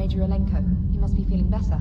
Major Olenko. He must be feeling better.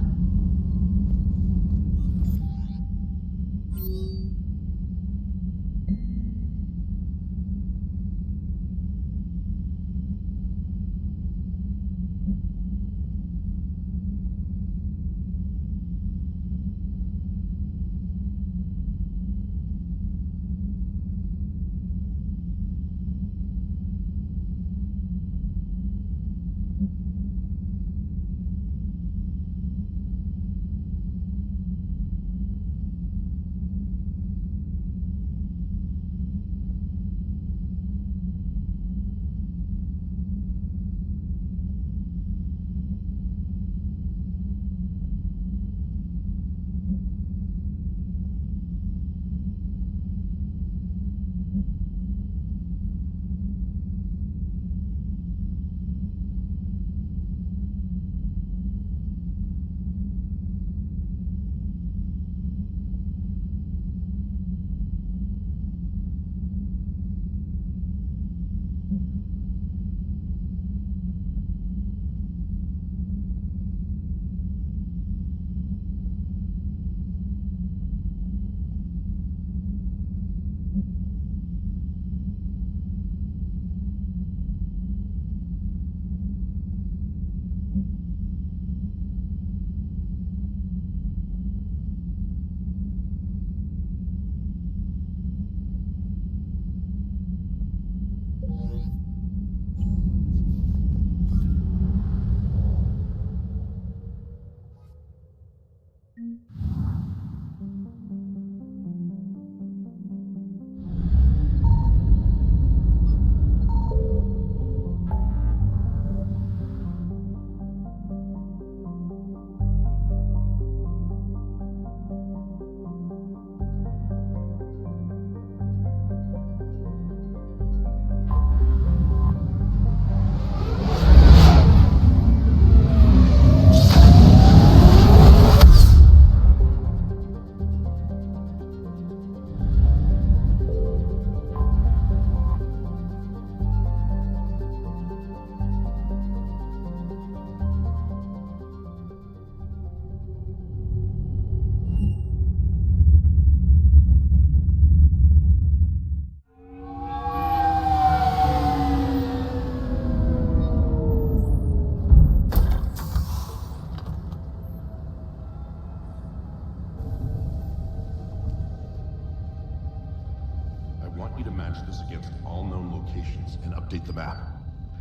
And update the map.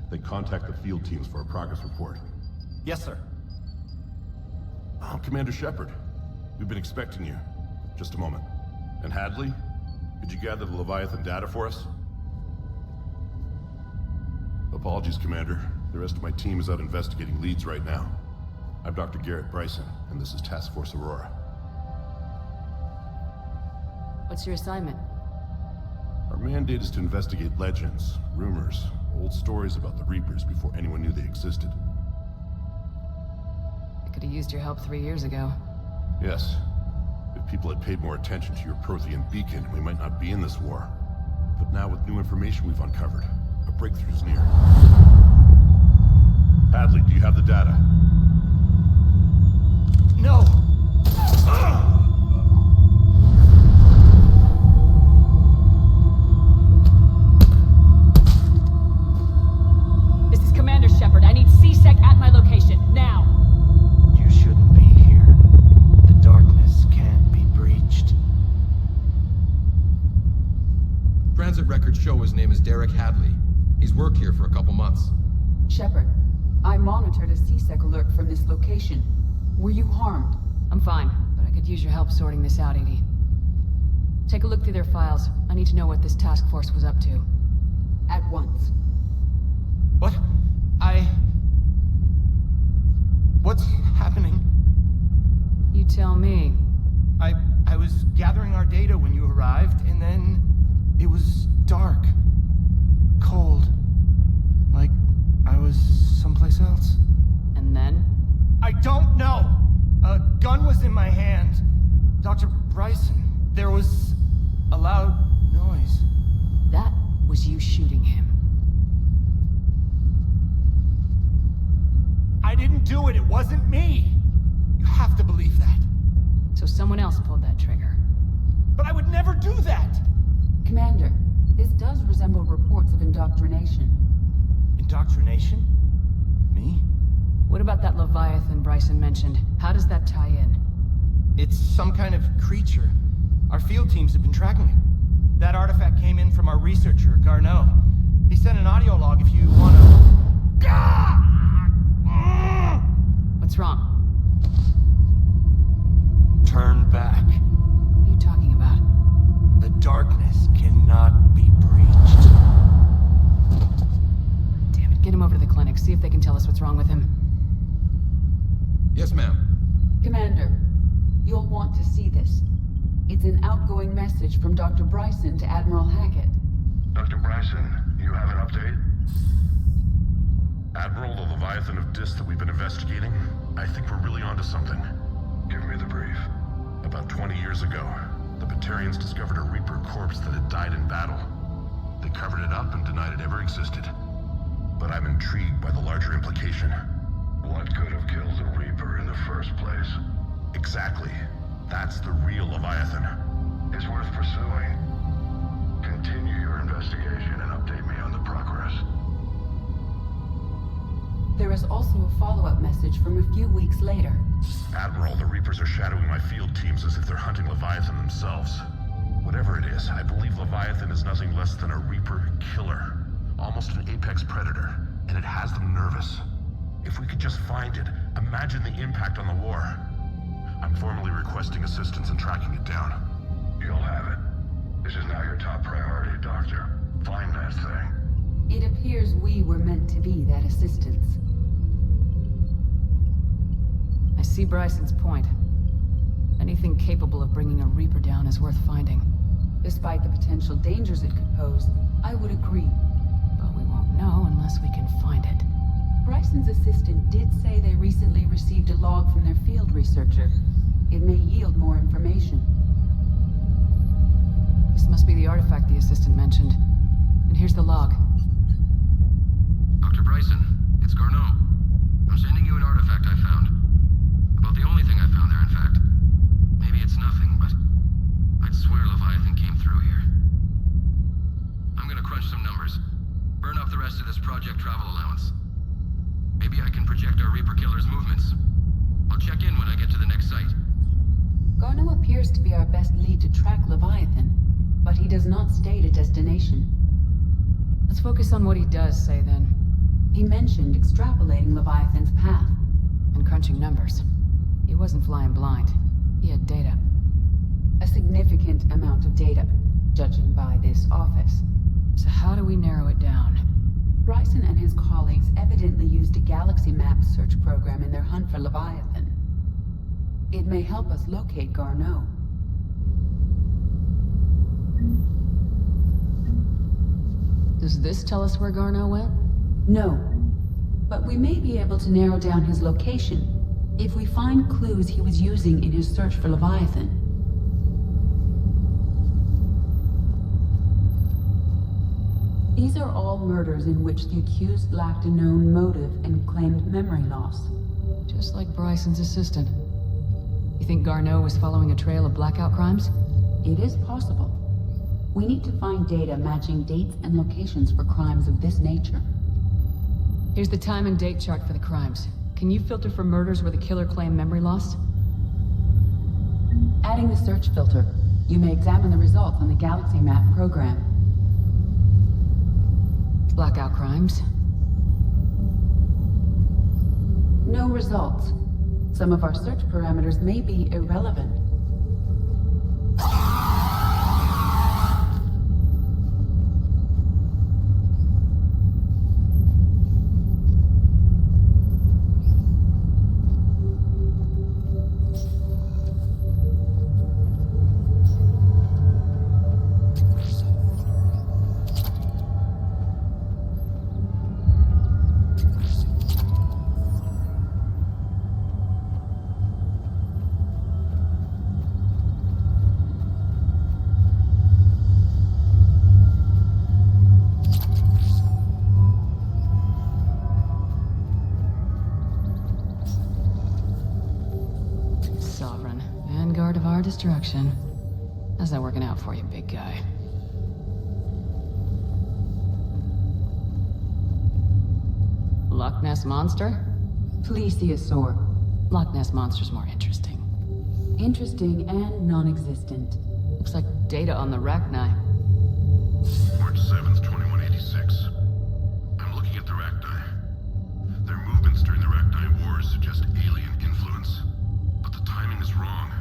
Then contact the field teams for a progress report. Yes, sir. I'm Commander Shepard. We've been expecting you. Just a moment. And Hadley? Could you gather the Leviathan data for us? Apologies, Commander. The rest of my team is out investigating leads right now. I'm Dr. Garrett Bryson, and this is Task Force Aurora. What's your assignment? Our mandate is to investigate legends, rumors, old stories about the Reapers before anyone knew they existed. I could have used your help 3 years ago. Yes. If people had paid more attention to your Prothean beacon, we might not be in this war. But now with new information we've uncovered, a breakthrough's near. Hadley, do you have the data? No! This is Commander Shepard. I need C-Sec at my location, now! You shouldn't be here. The darkness can't be breached. Transit records show his name is Derek Hadley. He's worked here for a couple months. Shepard, I monitored a C-Sec alert from this location. Were you harmed? I'm fine, but I could use your help sorting this out, Edie. Take a look through their files. I need to know what this task force was up to. At once. What? What's happening? You tell me. I was gathering our data when you arrived, and then it was dark. Cold. Like I was someplace else. And then? I don't know! A gun was in my hand. Dr. Bryson, there was a loud noise. That was you shooting him. I didn't do it. It wasn't me! You have to believe that. So someone else pulled that trigger. But I would never do that! Commander, this does resemble reports of indoctrination. Indoctrination? Me? What about that Leviathan Bryson mentioned? How does that tie in? It's some kind of creature. Our field teams have been tracking it. That artifact came in from our researcher, Garneau. He sent an audio log if you wanna... What's wrong? Turn back. What are you talking about? The darkness cannot be breached. Damn it, get him over to the clinic. See if they can tell us what's wrong with him. Yes, ma'am. Commander, you'll want to see this. It's an outgoing message from Dr. Bryson to Admiral Hackett. Dr. Bryson, you have an update? Admiral, the Leviathan of Dis that we've been investigating, I think we're really onto something. Give me the brief. About 20 years ago, the Batarians discovered a Reaper corpse that had died in battle. They covered it up and denied it ever existed. But I'm intrigued by the larger implication. What could have killed the Reaper in the first place? Exactly. That's the real Leviathan. It's worth pursuing. Continue your investigation and update me on the progress. There is also a follow-up message from a few weeks later. Admiral, the Reapers are shadowing my field teams as if they're hunting Leviathan themselves. Whatever it is, I believe Leviathan is nothing less than a Reaper killer. Almost an apex predator, and it has them nervous. If we could just find it, imagine the impact on the war. I'm formally requesting assistance in tracking it down. You'll have it. This is now your top priority, Doctor. Find that thing. It appears we were meant to be that assistance. I see Bryson's point. Anything capable of bringing a Reaper down is worth finding. Despite the potential dangers it could pose, I would agree. But we won't know unless we can find it. Bryson's assistant did say they recently received a log from their field researcher. It may yield more information. This must be the artifact the assistant mentioned. And here's the log. Dr. Bryson, it's Garneau. I'm sending you an artifact I found. About the only thing I found there, in fact. Maybe it's nothing, but I'd swear Leviathan came through here. I'm gonna crunch some numbers. Burn up the rest of this project travel allowance. Maybe I can project our Reaper killer's movements. I'll check in when I get to the next site. Garneau appears to be our best lead to track Leviathan, but he does not state a destination. Let's focus on what he does say then. He mentioned extrapolating Leviathan's path. And crunching numbers. He wasn't flying blind. He had data. A significant amount of data, judging by this office. So how do we narrow it down? Bryson and his colleagues evidently used a galaxy map search program in their hunt for Leviathan. It may help us locate Garneau. Does this tell us where Garneau went? No, but we may be able to narrow down his location if we find clues he was using in his search for Leviathan. These are all murders in which the accused lacked a known motive and claimed memory loss. Just like Bryson's assistant. You think Garneau was following a trail of blackout crimes? It is possible. We need to find data matching dates and locations for crimes of this nature. Here's the time and date chart for the crimes. Can you filter for murders where the killer claimed memory loss? Adding the search filter, you may examine the results on the galaxy map program. Blackout crimes. No results. Some of our search parameters may be irrelevant. destruction. How's that working out for you, big guy? Loch Ness Monster? Plesiosaur. Loch Ness Monster's more interesting. Interesting and non-existent. Looks like data on the Rachni. March 7th, 2186. I'm looking at the Rachni. Their movements during the Rachni Wars suggest alien influence. But the timing is wrong.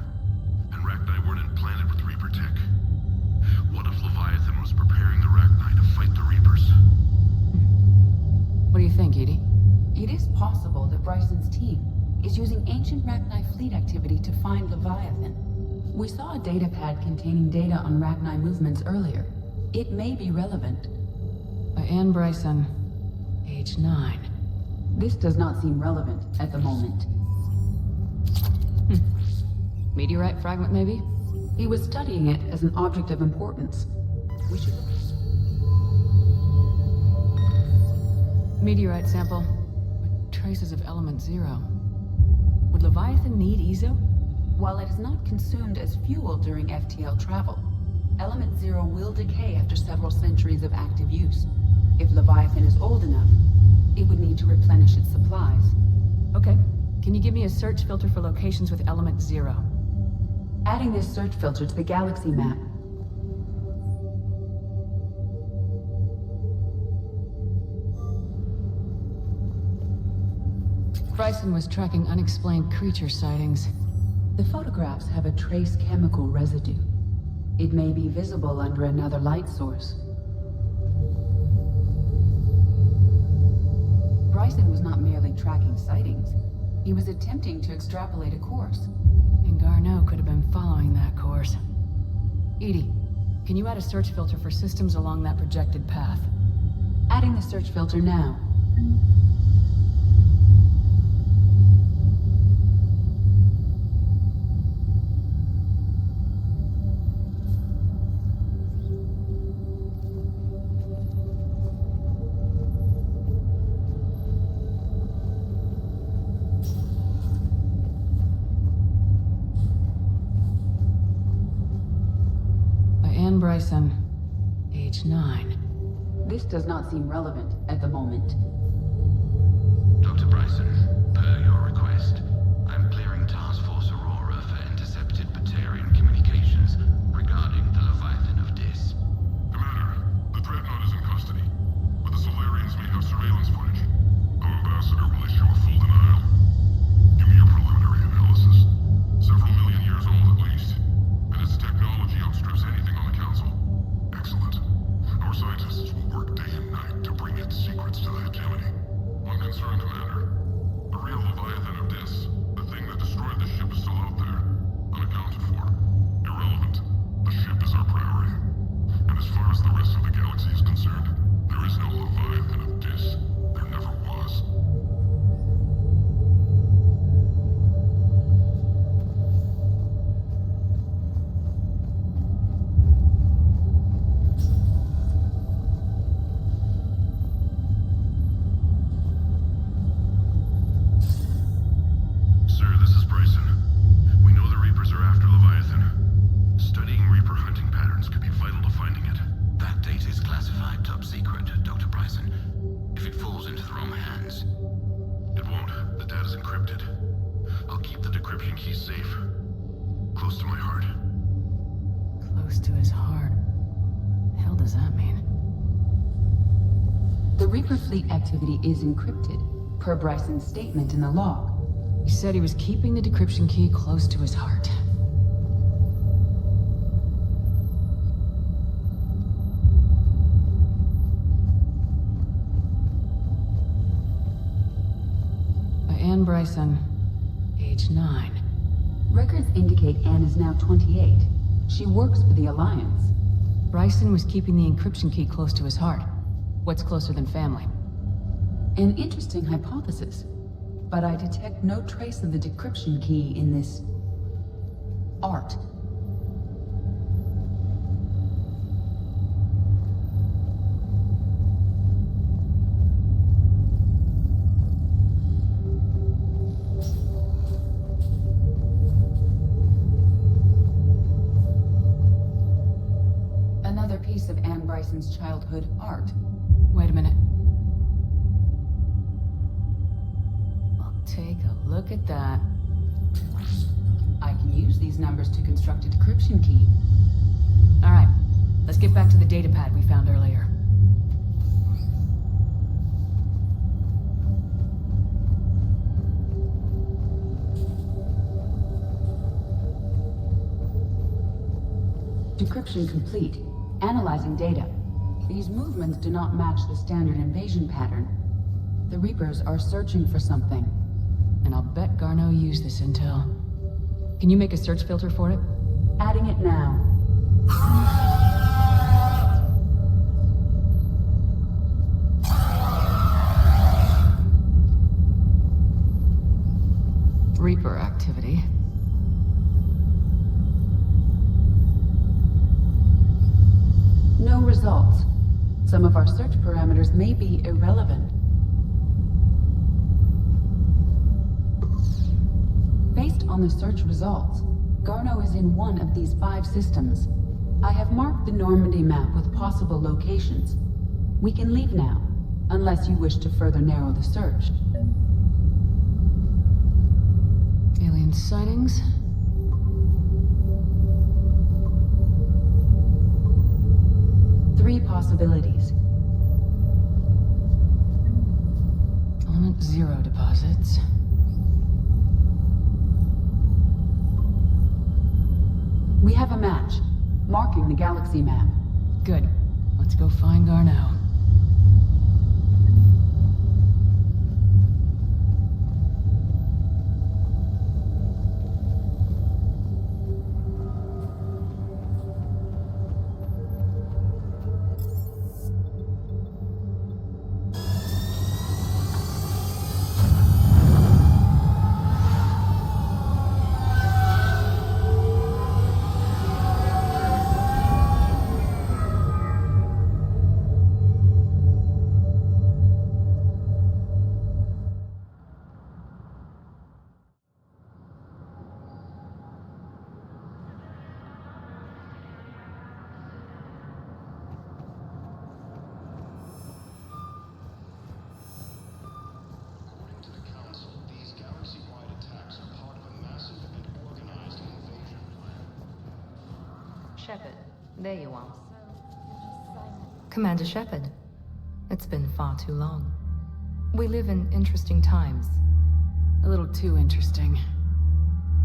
And Rachni weren't implanted with Reaper tech. What if Leviathan was preparing the Rachni to fight the Reapers? What do you think, Edie? It is possible that Bryson's team is using ancient Rachni fleet activity to find Leviathan. We saw a data pad containing data on Rachni movements earlier. It may be relevant. By Anne Bryson, age 9. This does not seem relevant at the moment. Meteorite fragment, maybe? He was studying it as an object of importance. We should... Meteorite sample with traces of element 0. Would Leviathan need EZO? While it is not consumed as fuel during FTL travel, element 0 will decay after several centuries of active use. If Leviathan is old enough, it would need to replenish its supplies. Okay. Can you give me a search filter for locations with element 0? Adding this search filter to the galaxy map. Bryson was tracking unexplained creature sightings. The photographs have a trace chemical residue. It may be visible under another light source. Bryson was not merely tracking sightings. He was attempting to extrapolate a course. And Garneau could have been following that course. Edie, can you add a search filter for systems along that projected path? Adding the search filter now. Anne Bryson, age 9. This does not seem relevant at the moment. Dr. Bryson, per your request, I'm clearing Task Force Aurora for intercepted Batarian communications regarding the Leviathan of Dis. Commander, the Dreadnought is in custody, but the Solarians may have surveillance footage. Our ambassador will issue a full denial. Give me your preliminary analysis. Several million years old at least. And its technology outstrips anything on the Council. Excellent. Our scientists will work day and night to bring its secrets to the hegemony. One concern, Commander. The real Leviathan of Dis, the thing that destroyed the ship, is still out there. Unaccounted for. Irrelevant. The ship is our priority. And as far as the rest of the galaxy is concerned, there is no Leviathan of Dis. There never was. Sir, this is Bryson. We know the Reapers are after Leviathan. Studying Reaper hunting patterns could be vital to finding it. That data is classified top secret, Dr. Bryson. If it falls into the wrong hands, It won't. The data's encrypted. I'll keep the decryption key safe. Close to my heart. Close to his heart. The hell does that mean? The Reaper fleet activity is encrypted, per Bryson's statement in the log. He said he was keeping the decryption key close to his heart. By Anne Bryson, age 9. Records indicate Anne is now 28. She works for the Alliance. Bryson was keeping the encryption key close to his heart. What's closer than family? An interesting hypothesis, but I detect no trace of the decryption key in this... art. Ryzen's childhood art. Wait a minute. Well, take a look at that. I can use these numbers to construct a decryption key. Alright, let's get back to the datapad we found earlier. Decryption complete. Analyzing data. These movements do not match the standard invasion pattern. The Reapers are searching for something. And I'll bet Garneau used this intel. Can you make a search filter for it? Adding it now. Reaper activity. No results. Some of our search parameters may be irrelevant. Based on the search results, Garneau is in one of these 5 systems. I have marked the Normandy map with possible locations. We can leave now, unless you wish to further narrow the search. Alien sightings? Three possibilities. Element 0 deposits. We have a match, marking the galaxy map. Good. Let's go find Garneau. According to the Council, these galaxy-wide attacks are part of a massive and organized invasion plan. Shepard, there you are. Commander Shepard. It's been far too long. We live in interesting times. A little too interesting.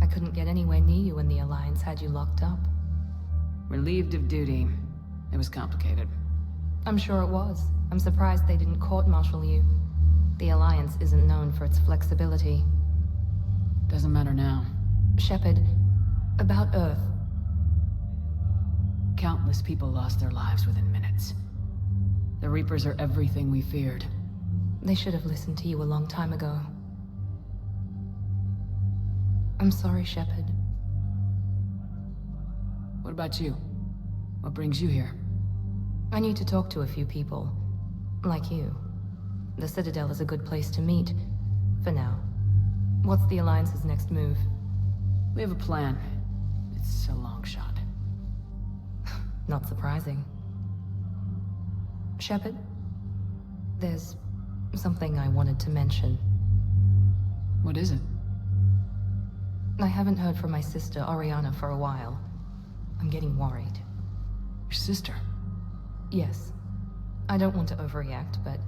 I couldn't get anywhere near you when the Alliance had you locked up. Relieved of duty. It was complicated. I'm sure it was. I'm surprised they didn't court-martial you. The Alliance isn't known for its flexibility. Doesn't matter now. Shepard, about Earth. Countless people lost their lives within minutes. The Reapers are everything we feared. They should have listened to you a long time ago. I'm sorry, Shepard. What about you? What brings you here? I need to talk to a few people. Like you. The Citadel is a good place to meet. For now. What's the Alliance's next move? We have a plan. It's a long shot. Not surprising. Shepard? There's something I wanted to mention. What is it? I haven't heard from my sister, Oriana, for a while. I'm getting worried. Your sister? Yes. I don't want to overreact, but...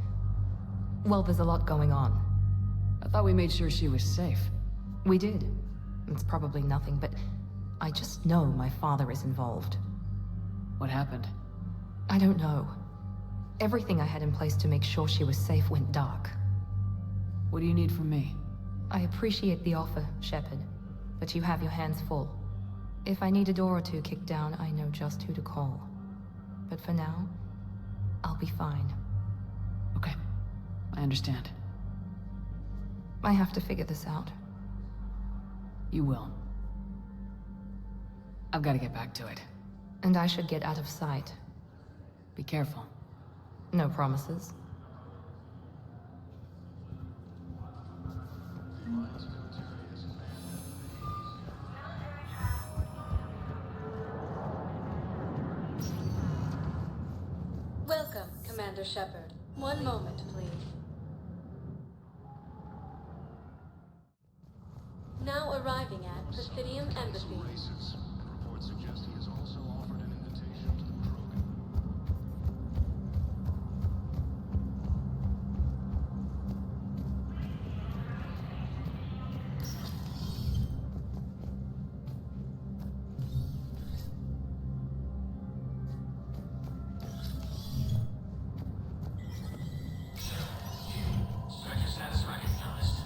well, there's a lot going on. I thought we made sure she was safe. We did. It's probably nothing, but... I just know my father is involved. What happened? I don't know. Everything I had in place to make sure she was safe went dark. What do you need from me? I appreciate the offer, Shepard, but you have your hands full. If I need a door or two kicked down, I know just who to call. But for now, I'll be fine. Okay. I understand. I have to figure this out. You will. I've got to get back to it. And I should get out of sight. Be careful. No promises. Commander Shepard. One moment, please. Now arriving at Presidium Embassy. Races. Reports suggest he has also offered an invitation to the Krogan. Sector status recognized.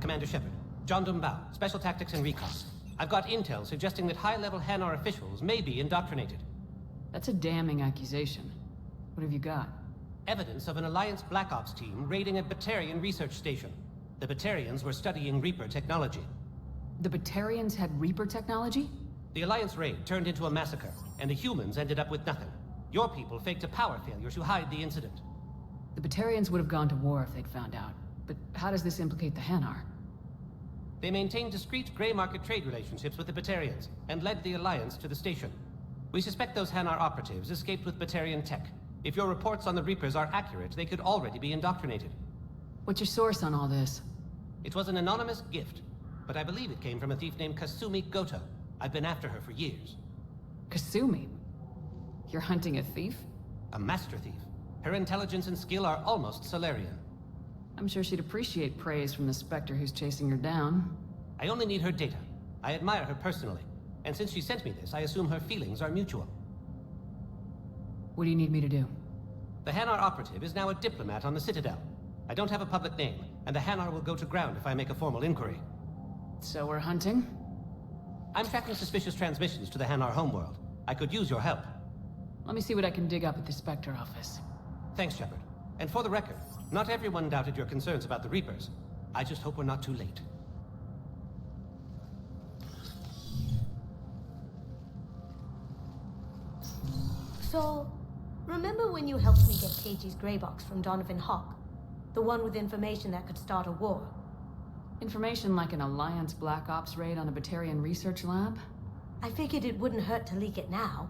Commander Shepard, John Dumbao, Special Tactics and Recon. I've got intel suggesting that high-level Hanar officials may be indoctrinated. That's a damning accusation. What have you got? Evidence of an Alliance Black Ops team raiding a Batarian research station. The Batarians were studying Reaper technology. The Batarians had Reaper technology? The Alliance raid turned into a massacre, and the humans ended up with nothing. Your people faked a power failure to hide the incident. The Batarians would have gone to war if they'd found out. But how does this implicate the Hanar? They maintained discreet gray market trade relationships with the Batarians, and led the Alliance to the station. We suspect those Hanar operatives escaped with Batarian tech. If your reports on the Reapers are accurate, they could already be indoctrinated. What's your source on all this? It was an anonymous gift, but I believe it came from a thief named Kasumi Goto. I've been after her for years. Kasumi? You're hunting a thief? A master thief. Her intelligence and skill are almost Solarian. I'm sure she'd appreciate praise from the Spectre who's chasing her down. I only need her data. I admire her personally, and since she sent me this, I assume her feelings are mutual. What do you need me to do? The Hanar operative is now a diplomat on the Citadel. I don't have a public name, and the Hanar will go to ground if I make a formal inquiry. So we're hunting? I'm tracking suspicious transmissions to the Hanar homeworld. I could use your help. Let me see what I can dig up at the Spectre office. Thanks, Shepard. And for the record, not everyone doubted your concerns about the Reapers. I just hope we're not too late. So, remember when you helped me get KG's grey box from Donovan Hawk? The one with information that could start a war? Information like an Alliance Black Ops raid on a Batarian research lab? I figured it wouldn't hurt to leak it now.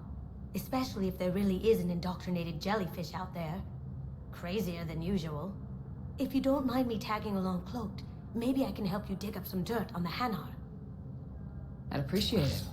Especially if there really is an indoctrinated jellyfish out there. Crazier than usual. If you don't mind me tagging along cloaked, maybe I can help you dig up some dirt on the Hanar. I'd appreciate it.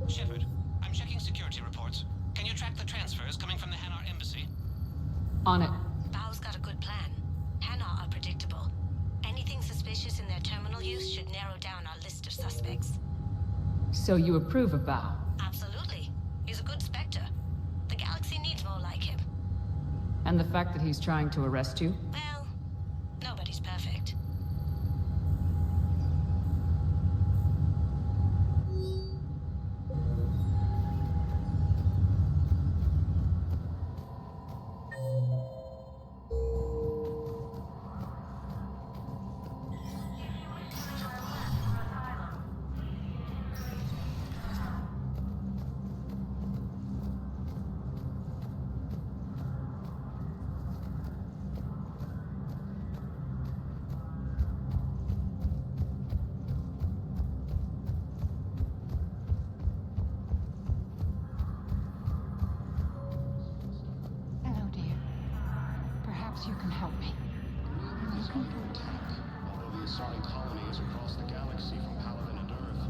Shepard, I'm checking security reports. Can you track the transfers coming from the Hanar embassy? On it. Bao's got a good plan. Hanar are predictable. Anything suspicious in their terminal use should narrow down our list of suspects. So you approve of Bao? Absolutely. He's a good Spectre. The galaxy needs more like him. And the fact that he's trying to arrest you? Well, nobody's perfect. Perhaps you can help me. Is under attack. Although the assaulting colony is across the galaxy from Paladin and Earth,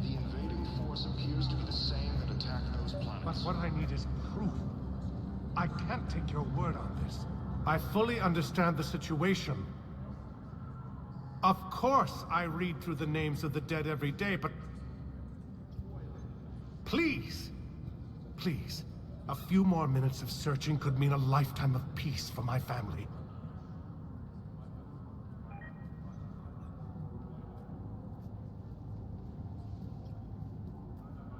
the invading force appears to be the same that attacked those planets. But what I need is proof. I can't take your word on this. I fully understand the situation. Of course I read through the names of the dead every day, but... Please! Please. A few more minutes of searching could mean a lifetime of peace for my family.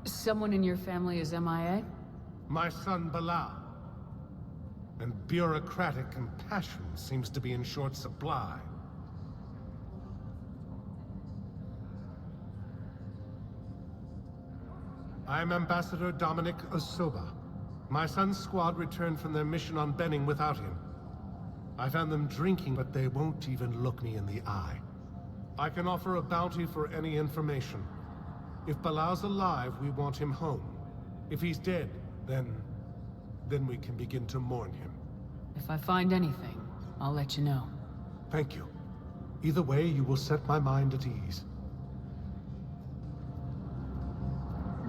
Someone in your family is MIA? My son Bilal. And bureaucratic compassion seems to be in short supply. I am Ambassador Dominic Osoba. My son's squad returned from their mission on Benning without him. I found them drinking, but they won't even look me in the eye. I can offer a bounty for any information. If Bilal's alive, we want him home. If he's dead, then we can begin to mourn him. If I find anything, I'll let you know. Thank you. Either way, you will set my mind at ease.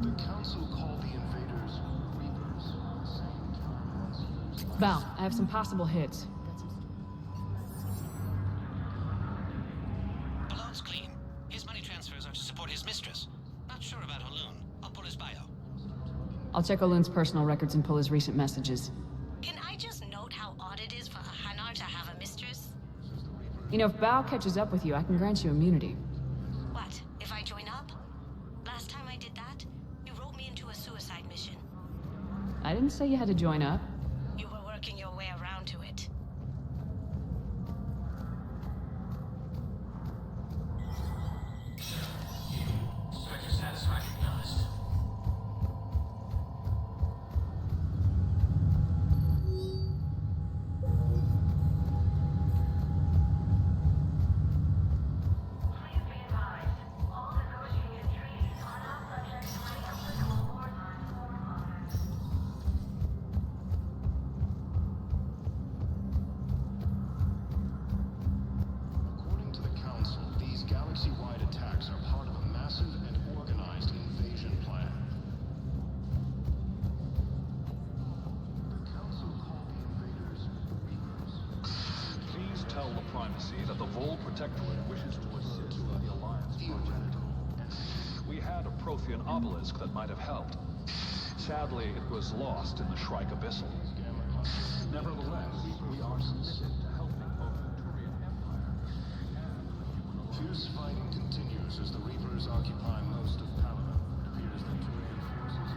The Council called the invaders Reapers at the same time once used. Val, I have some possible hits. Balloon's clean. His money transfers are to support his mistress. Not sure about Halun. I'll pull his bio. I'll check Olun's personal records and pull his recent messages. Can I just note how odd it is for a Hanar to have a mistress? You know, if Bao catches up with you, I can grant you immunity. What, if I join up? Last time I did that, you wrote me into a suicide mission. I didn't say you had to join up. You were working your way around to it. Inspector status recognized. Please be advised, all negotiated treaties are now subject to any applicable wartime clauses. According to the Council, these galaxy-wide attacks are part of a massive and organized invasion plan. The Council called the invaders Reapers. Please tell the Primacy that the Vol Protectorate wishes to assist the Alliance project. We had a Prothean obelisk that might have helped. Sadly, it was lost in the Shrike Abyssal. Nevertheless, we are submitted to helping both the Turian Empire and Fierce fighting continues as the Reapers occupy most of Paladin. It appears that Turian forces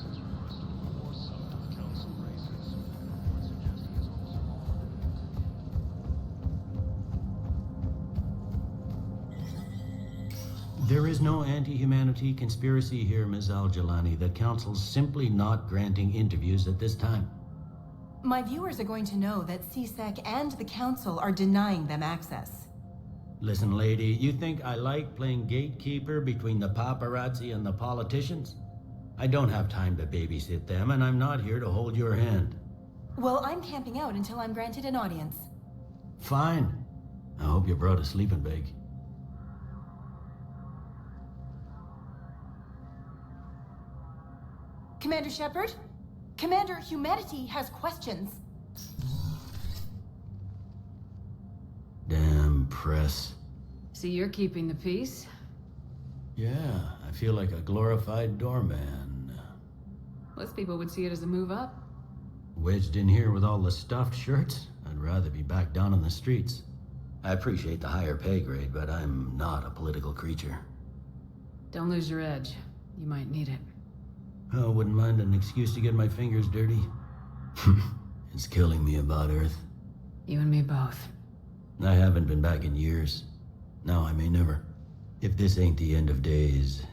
has requested a war sub to the Council races. Reports suggest he is also already. There is no anti-humanity conspiracy here, Ms. Al-Jalani. The Council's simply not granting interviews at this time. My viewers are going to know that CSEC and the Council are denying them access. Listen, lady, you think I like playing gatekeeper between the paparazzi and the politicians? I don't have time to babysit them, and I'm not here to hold your hand. Well, I'm camping out until I'm granted an audience. Fine. I hope you brought a sleeping bag. Commander Shepard? Commander, humanity has questions. Damn press. See, you're keeping the peace? Yeah, I feel like a glorified doorman. Most people would see it as a move up. Wedged in here with all the stuffed shirts? I'd rather be back down on the streets. I appreciate the higher pay grade, but I'm not a political creature. Don't lose your edge. You might need it. Oh, wouldn't mind an excuse to get my fingers dirty. It's killing me about Earth. You and me both. I haven't been back in years. Now I may never. If this ain't the end of days,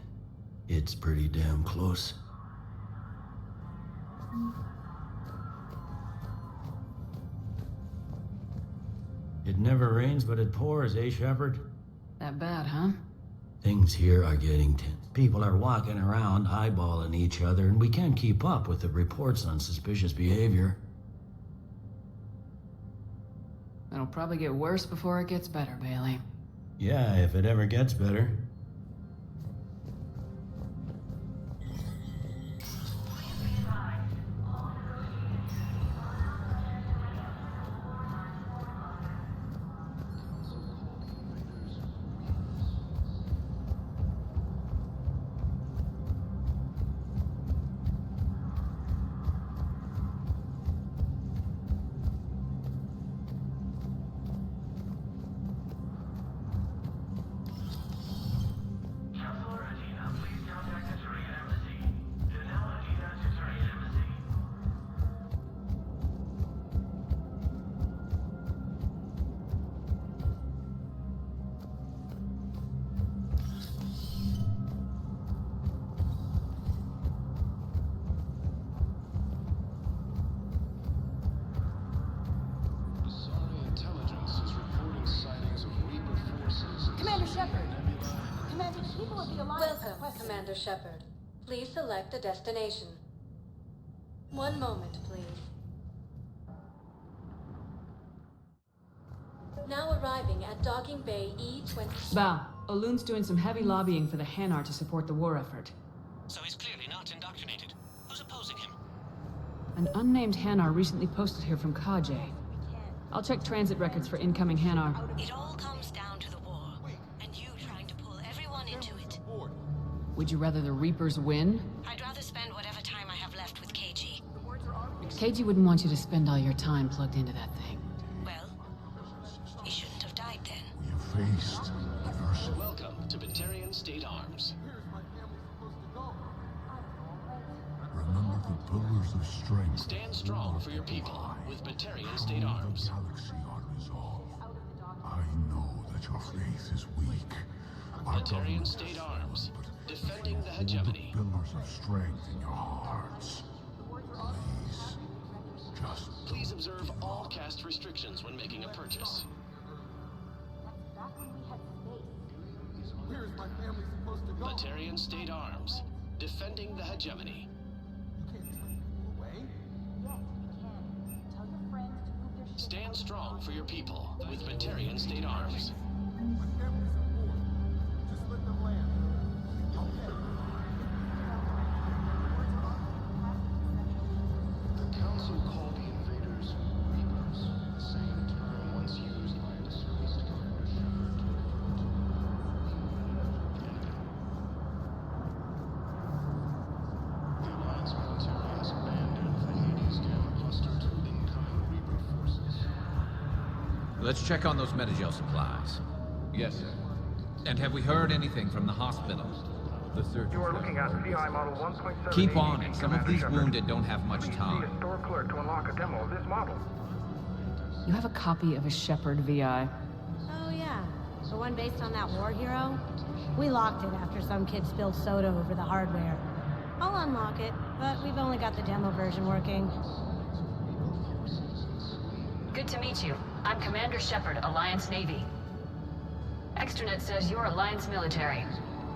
It's pretty damn close. It never rains, but it pours, eh, Shepard? That bad, huh? Things here are getting tense. People are walking around, eyeballing each other, and we can't keep up with the reports on suspicious behavior. It'll probably get worse before it gets better, Bailey. Yeah, if it ever gets better. Commander Shepard! Commander, people of the Alliance have Welcome, questions. Commander Shepard. Please select a destination. One moment, please. Now arriving at Docking Bay E-20... Bao, Olun's doing some heavy lobbying for the Hanar to support the war effort. So he's clearly not indoctrinated. Who's opposing him? An unnamed Hanar recently posted here from Kajay. I'll check transit records for incoming Hanar. It all comes down to the war, and you trying to pull everyone into it. Would you rather the Reapers win? I'd rather spend whatever time I have left with KG. KG wouldn't want you to spend all your time plugged into that thing. Well, he shouldn't have died then. We have faced adversity. Welcome to Batarian State Arms. Remember the pillars of strength. Stand strong for your people with Batarian State Arms. The galaxy are resolved. I know that your faith is weak. Batarian State Arms. Defending the hegemony. The pillars of strength in your hearts. Please, just Please observe all caste restrictions when making a purchase. Batarian State Arms. Defending the hegemony. Stand strong for your people with Batarian State Arms. The Council called the invaders Reapers, the same term once used by a disgraced Commander Shepard to refer to the Alliance military has abandoned the Hades Gamma cluster to incoming Reaper forces. Let's check on those Metagel supplies. Yes, sir. And have we heard anything from the hospital? The surgeon. You are looking at VI model 1.7. Keep on it. Some of these wounded don't have much Please see time. a store clerk to unlock a demo of this model. You have a copy of a Shepard VI. Oh yeah, the one based on that war hero? We locked it after some kid spilled soda over the hardware. I'll unlock it, but we've only got the demo version working. Good to meet you. I'm Commander Shepard, Alliance Navy. Extranet says you're Alliance military.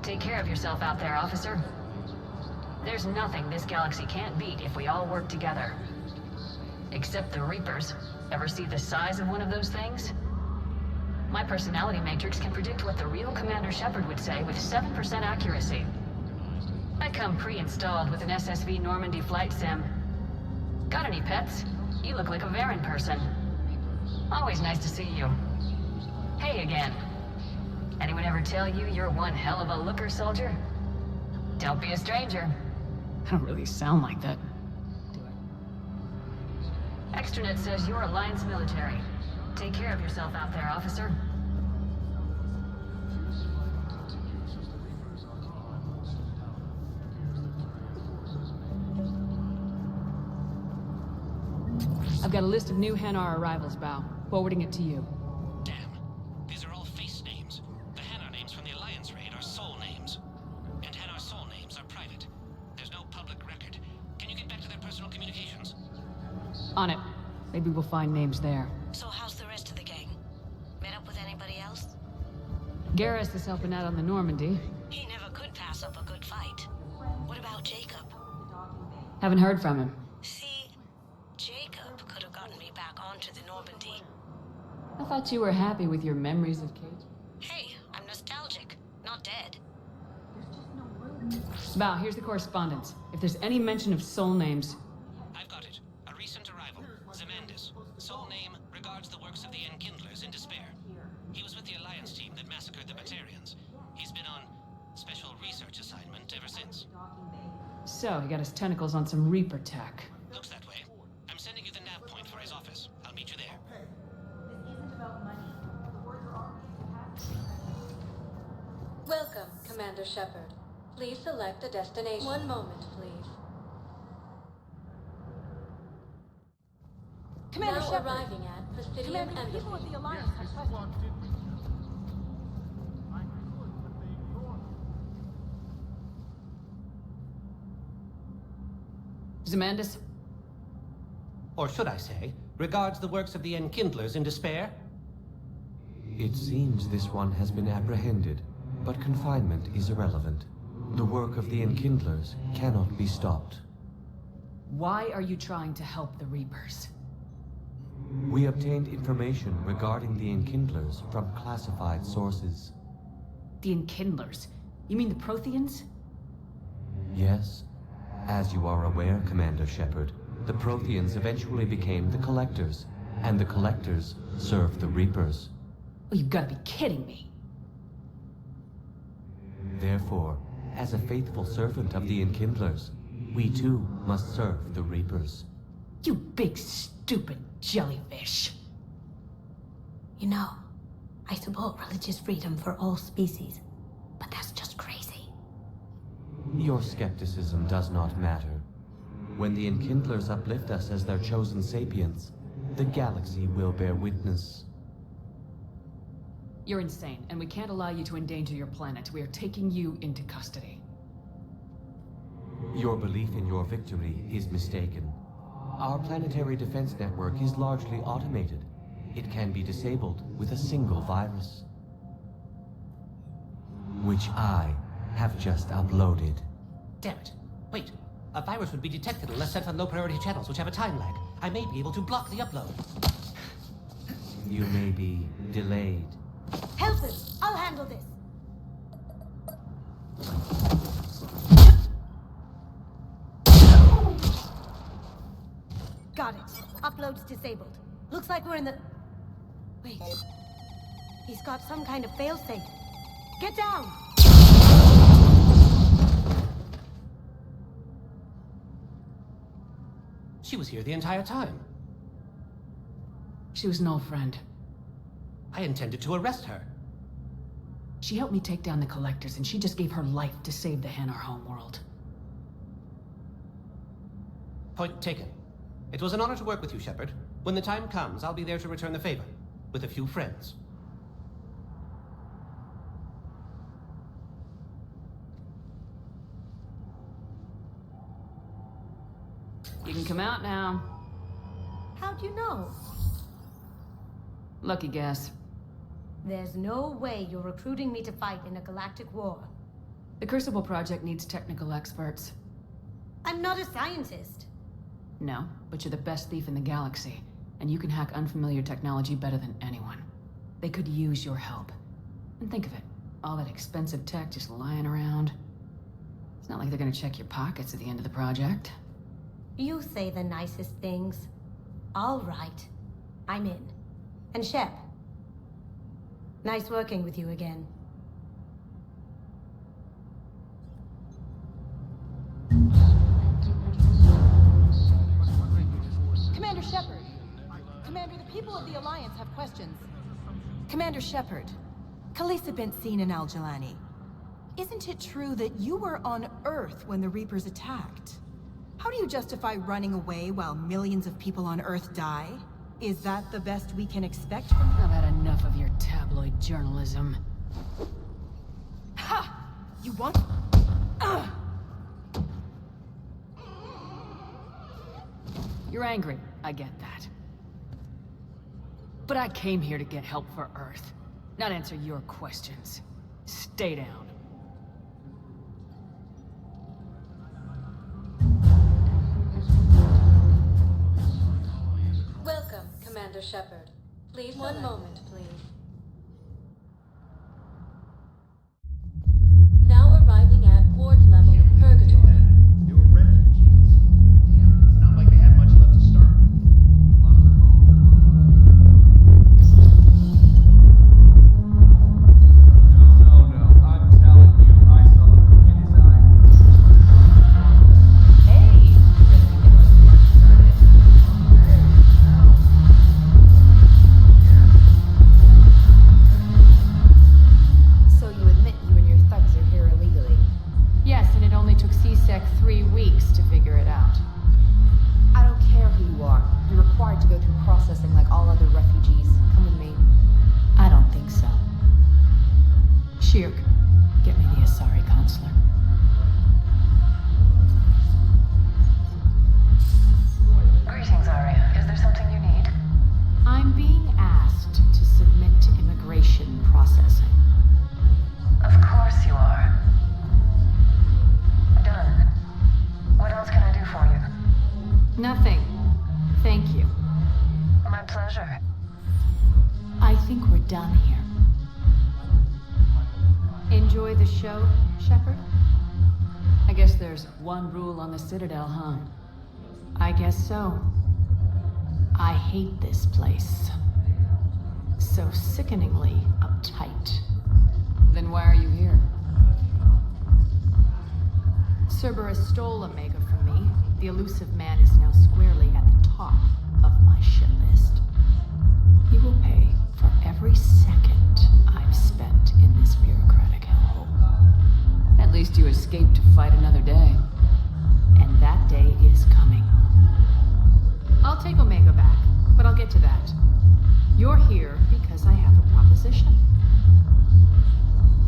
Take care of yourself out there, officer. There's nothing this galaxy can't beat if we all work together. Except the Reapers. Ever see the size of one of those things? My personality matrix can predict what the real Commander Shepard would say with 7% accuracy. I come pre-installed with an SSV Normandy flight sim. Got any pets? You look like a Varen person. Always nice to see you. Hey again. Anyone ever tell you you're one hell of a looker, soldier? Don't be a stranger. I don't really sound like that. Do I? Extranet says you're Alliance military. Take care of yourself out there, officer. I've got a list of new Hanar arrivals, Bao. Forwarding it to you. Damn. These are all face names. The Hanar names from the Alliance raid are soul names. And Hanar soul names On it. Maybe we'll find names there. So how's the rest of the gang? Met up with anybody else? Garrus is helping out on the Normandy. He never could pass up a good fight. What about Jacob? Haven't heard from him. See, Jacob could have gotten me back onto the Normandy. I thought you were happy with your memories of Kate. Hey, I'm nostalgic, not dead. Bow, here's the correspondence. If there's any mention of soul names... I've got it. A recent arrival. Zemandis. Soul name regards the works of the Enkindlers in despair. He was with the Alliance team that massacred the Batarians. He's been on special research assignment ever since. So, he got his tentacles on some Reaper tech. Looks that way. I'm sending you the nav point for his office. I'll meet you there. Welcome, Commander Shepard. Please select a destination. One moment, please. Commander Now Shepard. arriving at Presidium Commander, the Embassy. people of the Alliance have questions. Zemandis? Or should I say, regards the works of the Enkindlers in despair? It seems this one has been apprehended, but confinement is irrelevant. The work of the Enkindlers cannot be stopped. Why are you trying to help the Reapers? We obtained information regarding the Enkindlers from classified sources. The Enkindlers? You mean the Protheans? Yes. As you are aware, Commander Shepard, the Protheans eventually became the Collectors, and the Collectors served the Reapers. Oh, you've got to be kidding me. Therefore, as a faithful servant of the Enkindlers, we too must serve the Reapers. You big stupid jellyfish. You know, I support religious freedom for all species, but that's just crazy. Your skepticism does not matter. When the Enkindlers uplift us as their chosen sapients, the galaxy will bear witness. You're insane, and we can't allow you to endanger your planet. We are taking you into custody. Your belief in your victory is mistaken. Our planetary defense network is largely automated. It can be disabled with a single virus, which I have just uploaded. Damn it. Wait. A virus would be detected unless sent on low-priority channels, which have a time lag. I may be able to block the upload. You may be delayed. Help him! I'll handle this! Got it. Upload's disabled. Looks like we're in the... Wait. He's got some kind of failsafe. Get down! She was here the entire time. She was an old friend. I intended to arrest her. She helped me take down the Collectors, and she just gave her life to save the Hanar homeworld. Point taken. It was an honor to work with you, Shepard. When the time comes, I'll be there to return the favor. With a few friends. You can come out now. How'd you know? Lucky guess. There's no way you're recruiting me to fight in a galactic war. The Crucible Project needs technical experts. I'm not a scientist. No, but you're the best thief in the galaxy, and you can hack unfamiliar technology better than anyone. They could use your help. And think of it, all that expensive tech just lying around. It's not like they're gonna check your pockets at the end of the project. You say the nicest things. All right. I'm in. And Shep. Nice working with you again. Commander Shepard. Commander, the people of the Alliance have questions. Commander Shepard. Khaleesi bint seen in Al-Jalani. Isn't it true that you were on Earth when the Reapers attacked? How do you justify running away while millions of people on Earth die? Is that the best we can expect from you? I've had enough of your tabloid journalism. Ha! You want... You're angry, I get that. But I came here to get help for Earth, not answer your questions. Stay down. Welcome, Commander Shepard. Please, one moment, please. Now arriving at ward level, Purgatory. They were refugees. Damn, it's not like they had much left to start with. No, I'm telling you, I saw the look in his eye. So you admit you and your thugs are here illegally? Yes, and it only took C-Sec 3 weeks to figure it out. I don't care who you are. You're required to go through processing like all other refugees. Come with me. I don't think so. Shirk, get me the Asari consular. Greetings, Aria. Is there something you need? I'm being asked to submit to immigration processing. Of course you are. Done. What else can I do for you? Nothing. Thank you. My pleasure. I think we're done here. Enjoy the show, Shepard? I guess there's one rule on the Citadel, huh? I guess so. I hate this place. So sickeningly uptight. Then why are you here? Cerberus stole Omega from me. The elusive man is now squarely at the top of my shit list. He will pay for every second I've spent in this bureaucratic hellhole. At least you escaped to fight another day. And that day is coming. I'll take Omega back, but I'll get to that. You're here because I have a proposition.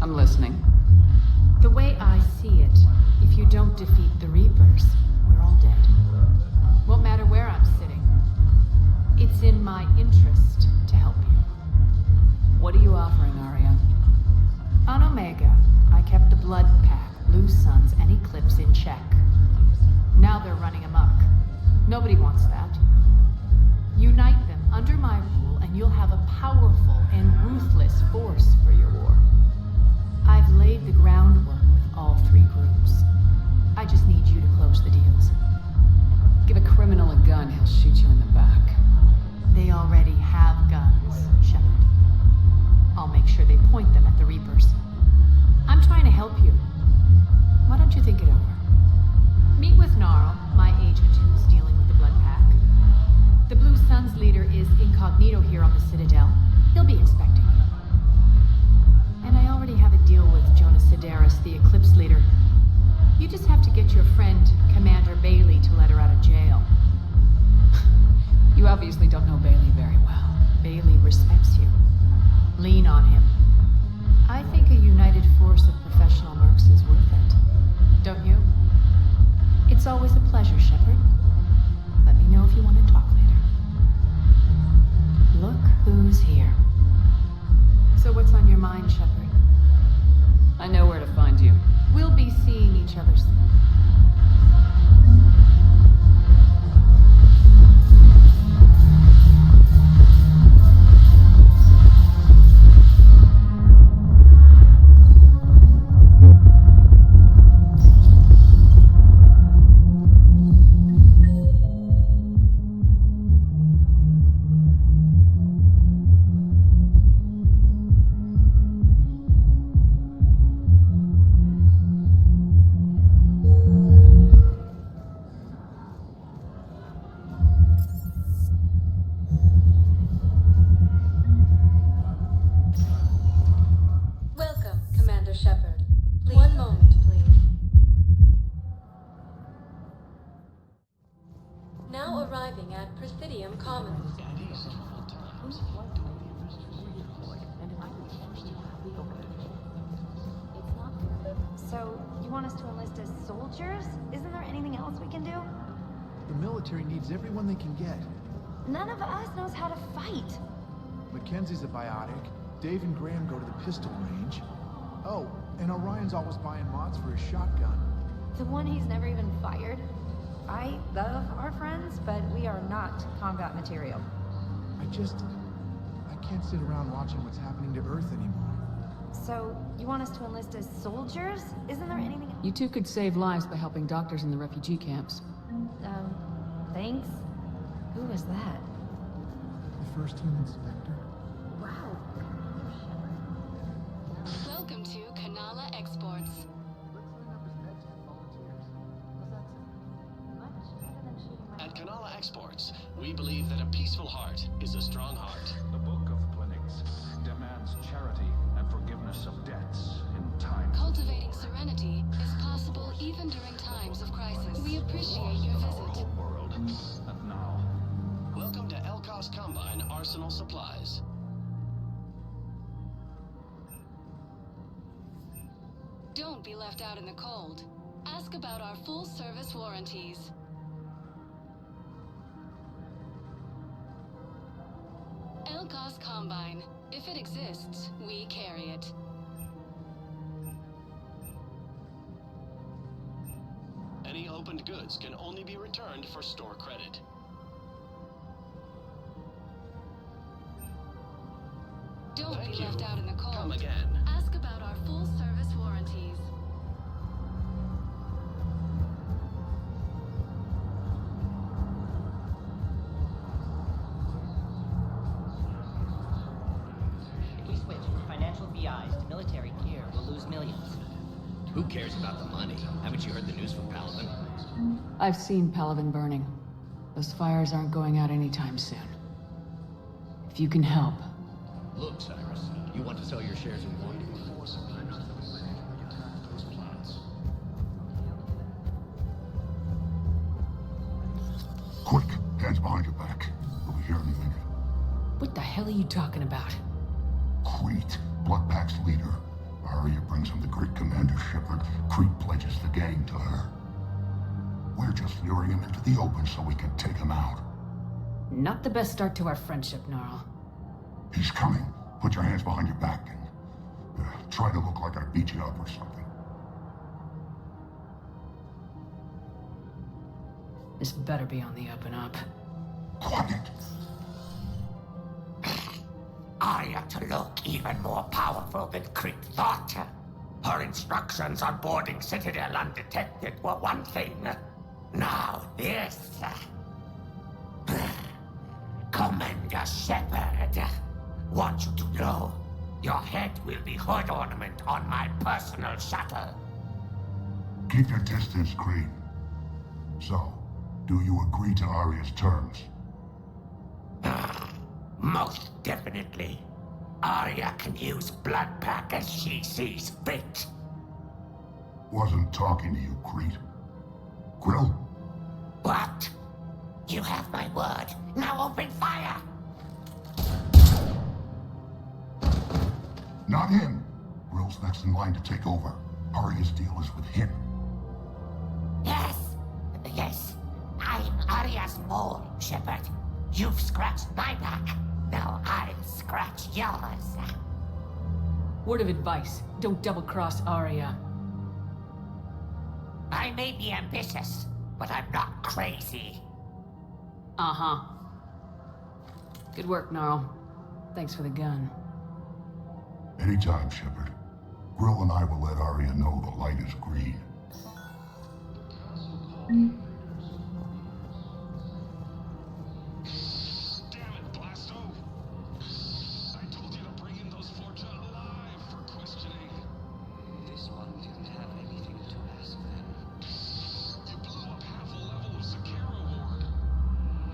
I'm listening. The way I see it, if you don't defeat the Reapers, we're all dead. Won't matter where I'm sitting. It's in my interest to help you. What are you offering, Aria? On Omega, I kept the Blood Pack, Blue Suns, and Eclipse in check. Now they're running amok. Nobody wants that. Unite them under my rule, and you'll have a powerful and ruthless force for your war. I've laid the groundwork with all three groups. I just need you to close the deals. Give a criminal a gun, he'll shoot you in the back. They already have guns, Shepard. I'll make sure they point them at the Reapers. I'm trying to help you. Why don't you think it over? Meet with Gnarl, my agent who's dealing with the Blood Pack. The Blue Suns leader is incognito here on the Citadel. He'll be expecting you. And I already have a deal with Jonas Sidaris, the Eclipse leader. You just have to get your friend, Commander Bailey, to let her out of jail. You obviously don't know Bailey very well. Bailey respects you. Lean on him. I think a united force of professional mercs is worth it. Don't you? It's always a pleasure, Shepard. Let me know if you want to talk later. Look who's here. So what's on your mind, Shepard? I know where to find you. We'll be seeing each other soon. Welcome, Commander Shepard. One moment, please. Now arriving at Presidium Commons. So, you want us to enlist as soldiers? Isn't there anything else we can do? The military needs everyone they can get. None of us knows how to fight. Mackenzie's a biotic. Dave and Graham go to the pistol range. Oh, and Orion's always buying mods for his shotgun. The one he's never even fired. I love our friends, but we are not combat material. I can't sit around watching what's happening to Earth anymore. So, you want us to enlist as soldiers? Isn't there anything... You two could save lives by helping doctors in the refugee camps. Thanks? Who was that? The first team inspector. Wow. Welcome to Kanala Exports. At Kanala Exports, we believe that a peaceful heart is a strong heart. The Book of Clinics demands charity and forgiveness of debts in time. Cultivating serenity is possible even during times of crisis. We appreciate your visit. World. And now, Welcome to Elkos Combine Arsenal Supplies. Don't be left out in the cold. Ask about our full-service warranties. Elkos Combine. If it exists, we carry it. Any opened goods can only be returned for store credit. Don't Thank be you. left out in the cold. Come again. Ask about our full-service warranties. If we switch from financial VIs to military gear, we'll lose millions. Who cares about the money? Haven't you heard the news from Paladin? I've seen Palaven burning. Those fires aren't going out anytime soon. If you can help. Look, Cyrus, you want to sell your shares in one? Quick, hands behind your back. We'll be here in a minute. What the hell are you talking about? Crete, Bloodpack's leader. Arya brings him the great Commander Shepard. Crete pledges the gang to her. We're just luring him into the open so we can take him out. Not the best start to our friendship, Gnarl. He's coming. Put your hands behind your back and try to look like I beat you up or something. This better be on the up and up. Quiet. Arya to look even more powerful than Crete thought. Her instructions on boarding Citadel undetected were one thing. Now this. Commander Shepard. Want you to know, your head will be hood ornament on my personal shuttle. Keep your distance, Crete. So, do you agree to Arya's terms? Most definitely. Arya can use Bloodpack as she sees fit. Wasn't talking to you, Crete. Quill? What? You have my word. Now open fire! Not him. Grill's next in line to take over. Arya's deal is with him. Yes. I'm Arya's mole, Shepard. You've scratched my back. Now I'll scratch yours. Word of advice, don't double-cross Arya. I may be ambitious, but I'm not crazy. Uh-huh. Good work, Gnarl. Thanks for the gun. Anytime, Shepard. Grill and I will let Arya know the light is green. Damn it, Blasto! I told you to bring in those Forja alive for questioning. This one didn't have anything to ask then. You blew up half a level of Zakera Ward.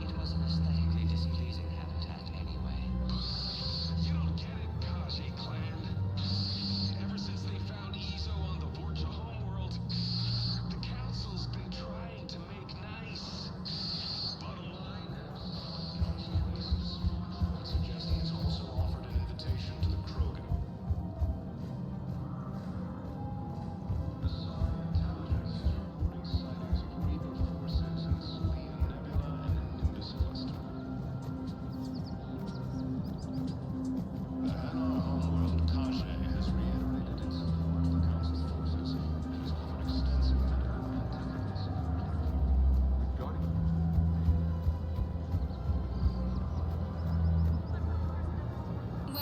It was an aesthetically displeasing habitat anyway. You don't get it, Kaji clan. Ever since they found Ezo on the Forja homeworld, the Council's been trying to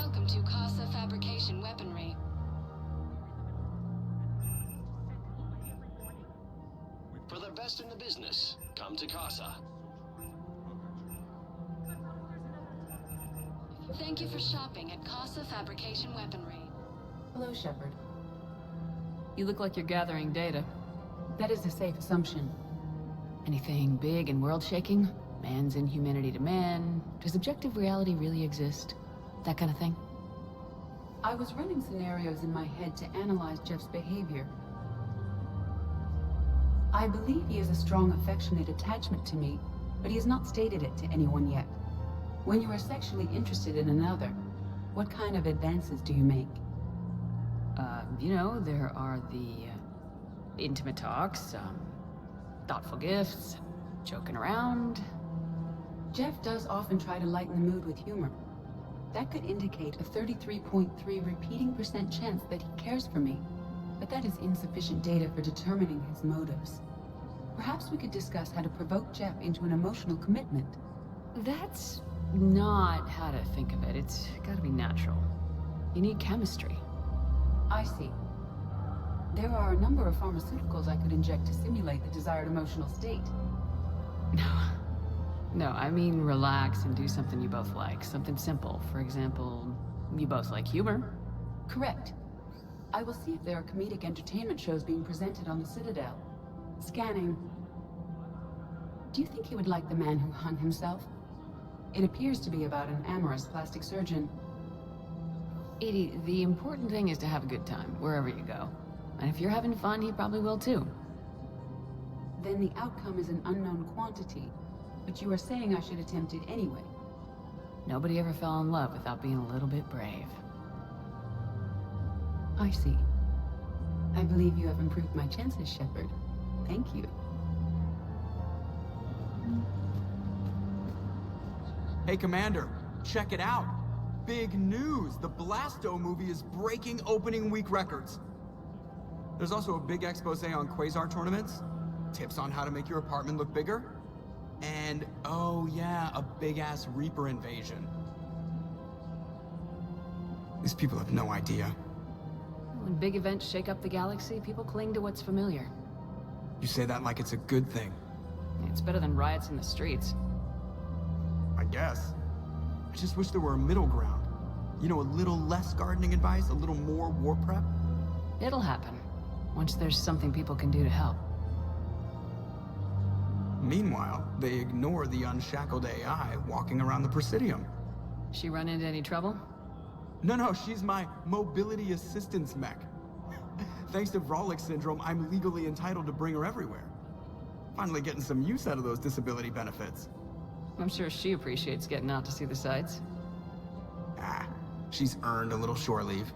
Welcome to Casa Fabrication Weaponry. For the best in the business, come to Casa. Thank you for shopping at Casa Fabrication Weaponry. Hello, Shepard. You look like you're gathering data. That is a safe assumption. Anything big and world-shaking? Man's inhumanity to man? Does objective reality really exist? That kind of thing? I was running scenarios in my head to analyze Jeff's behavior. I believe he has a strong affectionate attachment to me, but he has not stated it to anyone yet. When you are sexually interested in another, what kind of advances do you make? You know, there are the intimate talks, thoughtful gifts, joking around. Jeff does often try to lighten the mood with humor. That could indicate a 33.3 repeating % chance that he cares for me. But that is insufficient data for determining his motives. Perhaps we could discuss how to provoke Jeff into an emotional commitment. That's not how to think of it. It's gotta be natural. You need chemistry. I see. There are a number of pharmaceuticals I could inject to simulate the desired emotional state. No, I mean relax and do something you both like. Something simple. For example, you both like humor. Correct. I will see if there are comedic entertainment shows being presented on the Citadel. Scanning. Do you think he would like The Man Who Hung Himself? It appears to be about an amorous plastic surgeon. Edie, the important thing is to have a good time, wherever you go. And if you're having fun, he probably will too. Then the outcome is an unknown quantity, but you are saying I should attempt it anyway. Nobody ever fell in love without being a little bit brave. I see. I believe you have improved my chances, Shepard. Thank you. Hey, Commander, check it out. Big news! The Blasto movie is breaking opening week records. There's also a big expose on Quasar tournaments, tips on how to make your apartment look bigger, and, oh yeah, a big-ass Reaper invasion. These people have no idea. When big events shake up the galaxy, people cling to what's familiar. You say that like it's a good thing. It's better than riots in the streets. I guess. I just wish there were a middle ground. You know, a little less gardening advice, a little more war prep. It'll happen, once there's something people can do to help. Meanwhile, they ignore the unshackled AI walking around the Presidium. She run into any trouble? No, she's my mobility assistance mech. Thanks to Vrolic syndrome, I'm legally entitled to bring her everywhere. Finally getting some use out of those disability benefits. I'm sure she appreciates getting out to see the sights. Ah, she's earned a little shore leave.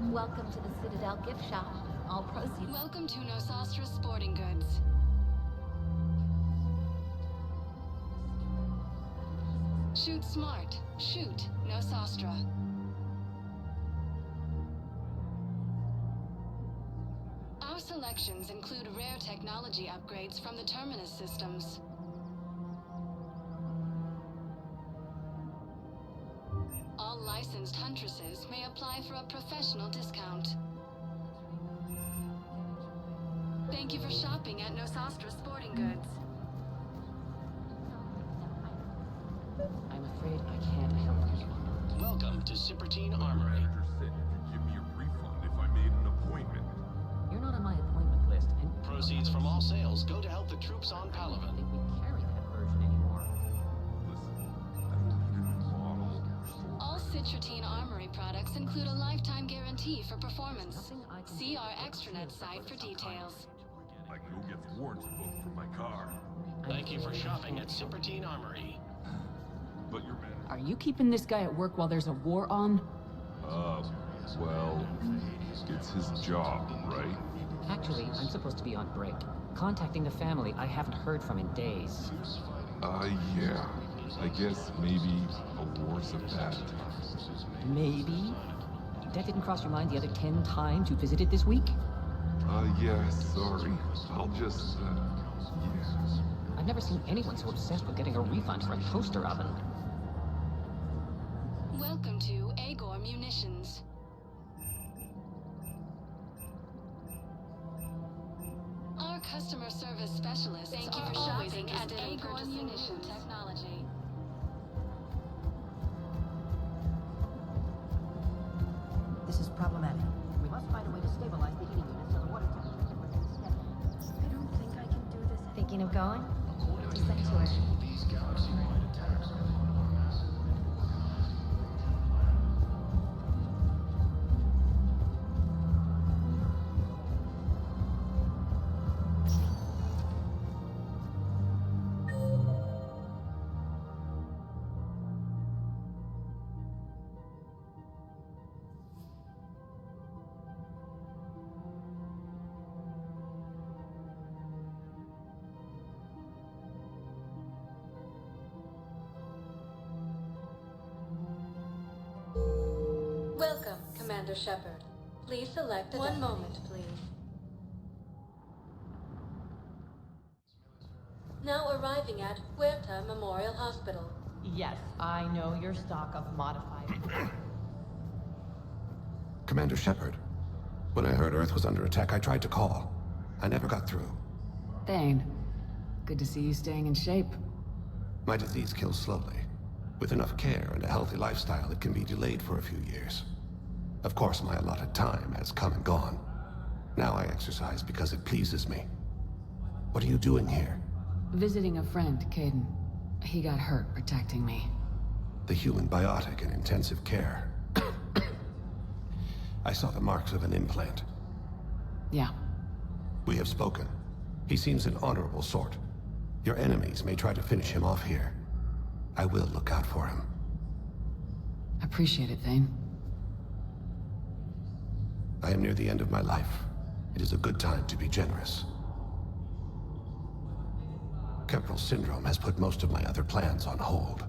Welcome to the Citadel gift shop. All proceeds. Welcome to Nosastra Sporting Goods. Shoot smart. Shoot Nosastra. Our selections include rare technology upgrades from the Terminus systems. All licensed huntresses may apply for a professional discount. Thank you for shopping at Nosastra Sporting Goods. I'm afraid I can't help you. Welcome to Cypertine Armory. Give me a refund if I made an appointment. You're not on my appointment list, and Proceeds from all sales go to help the troops on I Palaven. don't think we carry that version anymore. All Cypertine Armory products include a lifetime guarantee for performance. See our extranet site for details. I can go get the warranty book for my car. Thank you for shopping at Cypertine Armory. But your man. Are you keeping this guy at work while there's a war on? Well, it's his job, right? Actually, I'm supposed to be on break. Contacting the family I haven't heard from in days. Yeah. I guess maybe a war's a bad time. Maybe? That didn't cross your mind the other 10 times you visited this week? Yeah, sorry. I'll just, I've never seen anyone so obsessed with getting a refund for a toaster oven. Welcome to Agor Munitions. Our customer service specialists Thank you are for always shopping at interested in Agor purchasing new Munitions technology. This is problematic. We must find a way to stabilize the heating unit so the water temperature remains steady. I don't think I can do this. Thinking of going? Listen to it. These galaxy-wide attacks are massive. Welcome, Commander Shepard. Please select one moment, please. Now arriving at Huerta Memorial Hospital. Yes, I know your stock of modified. Commander Shepard, when I heard Earth was under attack, I tried to call. I never got through. Thane, good to see you staying in shape. My disease kills slowly. With enough care and a healthy lifestyle, it can be delayed for a few years. Of course, my allotted time has come and gone. Now I exercise because it pleases me. What are you doing here? Visiting a friend, Caden. He got hurt protecting me. The human biotic in intensive care. I saw the marks of an implant. Yeah. We have spoken. He seems an honorable sort. Your enemies may try to finish him off here. I will look out for him. Appreciate it, Thane. I am near the end of my life. It is a good time to be generous. Kepral syndrome has put most of my other plans on hold.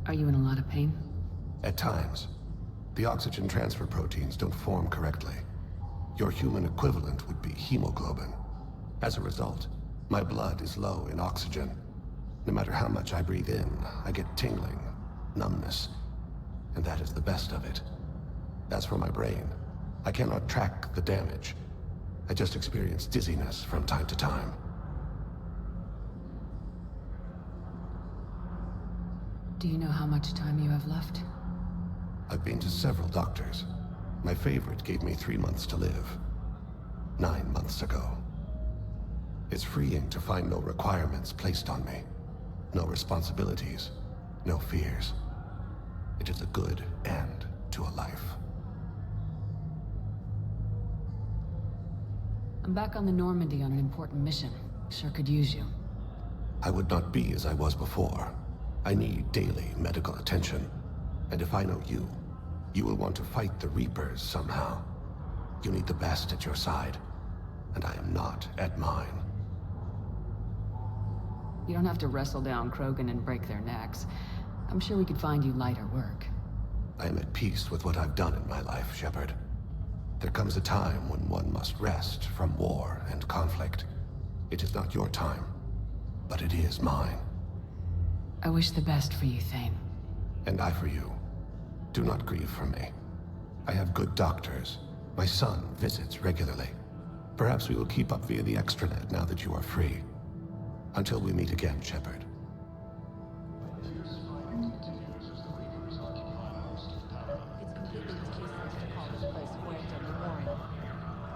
Are you in a lot of pain? At times. The oxygen transfer proteins don't form correctly. Your human equivalent would be hemoglobin. As a result, my blood is low in oxygen. No matter how much I breathe in, I get tingling, numbness, and that is the best of it. As for my brain, I cannot track the damage. I just experience dizziness from time to time. Do you know how much time you have left? I've been to several doctors. My favorite gave me 3 months to live. 9 months ago. It's freeing to find no requirements placed on me. No responsibilities. No fears. It is a good end to a life. I'm back on the Normandy on an important mission. Sure could use you. I would not be as I was before. I need daily medical attention. And if I know you, you will want to fight the Reapers somehow. You need the best at your side, and I am not at mine. You don't have to wrestle down Krogan and break their necks. I'm sure we could find you lighter work. I am at peace with what I've done in my life, Shepard. There comes a time when one must rest from war and conflict. It is not your time, but it is mine. I wish the best for you, Thane. And I for you. Do not grieve for me. I have good doctors. My son visits regularly. Perhaps we will keep up via the extranet now that you are free. Until we meet again, Shepard.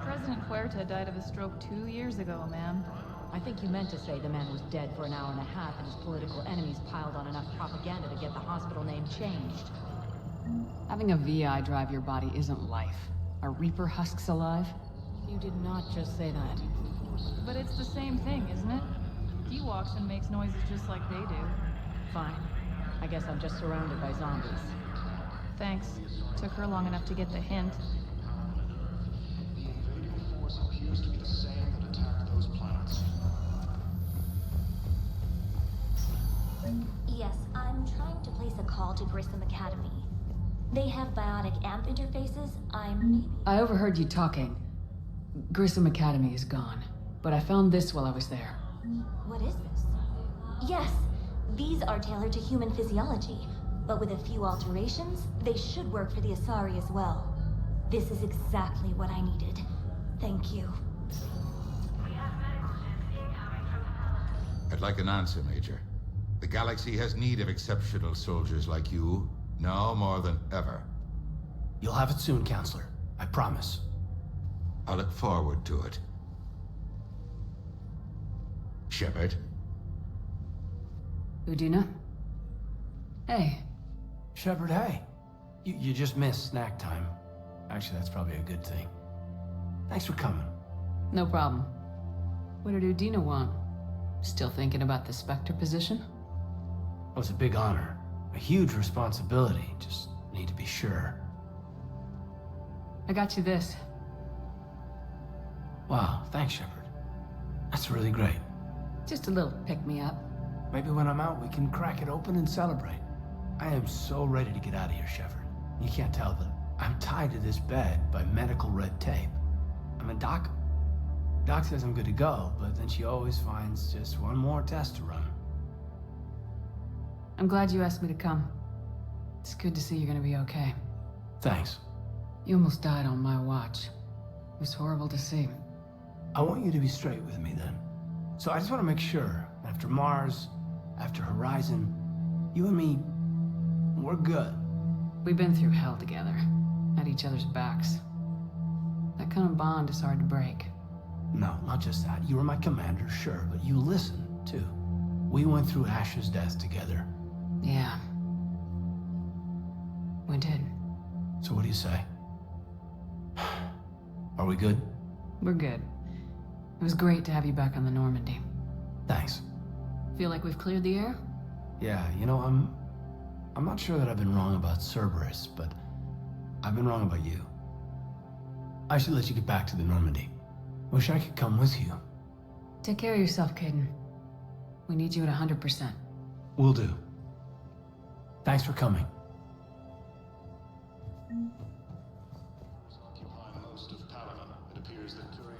President Huerta died of a stroke 2 years ago, ma'am. I think you meant to say the man was dead for an hour and a half and his political enemies piled on enough propaganda to get the hospital name changed. Having a VI drive your body isn't life. Are Reaper husks alive? You did not just say that. But it's the same thing, isn't it? He walks and makes noises just like they do. Fine. I guess I'm just surrounded by zombies. Thanks. Took her long enough to get the hint. The invading force appears to be the same that attacked those planets. Yes, I'm trying to place a call to Grissom Academy. They have biotic amp interfaces. I overheard you talking. Grissom Academy is gone, but I found this while I was there. What is this? Yes, these are tailored to human physiology, but with a few alterations, they should work for the Asari as well. This is exactly what I needed. Thank you. I'd like an answer, Major. The galaxy has need of exceptional soldiers like you, now more than ever. You'll have it soon, Counselor. I promise. I look forward to it. Shepard? Udina? Hey. Shepard, hey. You just missed snack time. Actually, that's probably a good thing. Thanks for coming. No problem. What did Udina want? Still thinking about the Spectre position? Oh, it's a big honor. A huge responsibility. Just need to be sure. I got you this. Wow, thanks, Shepard. That's really great. Just a little pick-me-up. Maybe when I'm out, we can crack it open and celebrate. I am so ready to get out of here, Shepard. You can't tell that I'm tied to this bed by medical red tape. I mean, Doc says I'm good to go, but then she always finds just one more test to run. I'm glad you asked me to come. It's good to see you're gonna be okay. Thanks. You almost died on my watch. It was horrible to see. I want you to be straight with me then. So I just want to make sure, after Mars, after Horizon, you and me, we're good. We've been through hell together, at each other's backs. That kind of bond is hard to break. No, not just that. You were my commander, sure, but you listened, too. We went through Ash's death together. Yeah. We did. So what do you say? Are we good? We're good. It was great to have you back on the Normandy. Thanks. Feel like we've cleared the air? Yeah, you know, I'm not sure that I've been wrong about Cerberus, but I've been wrong about you. I should let you get back to the Normandy. Wish I could come with you. Take care of yourself, Caden. We need you at 100%. Will do. Thanks for coming. Occupy most of Palaven. It appears that during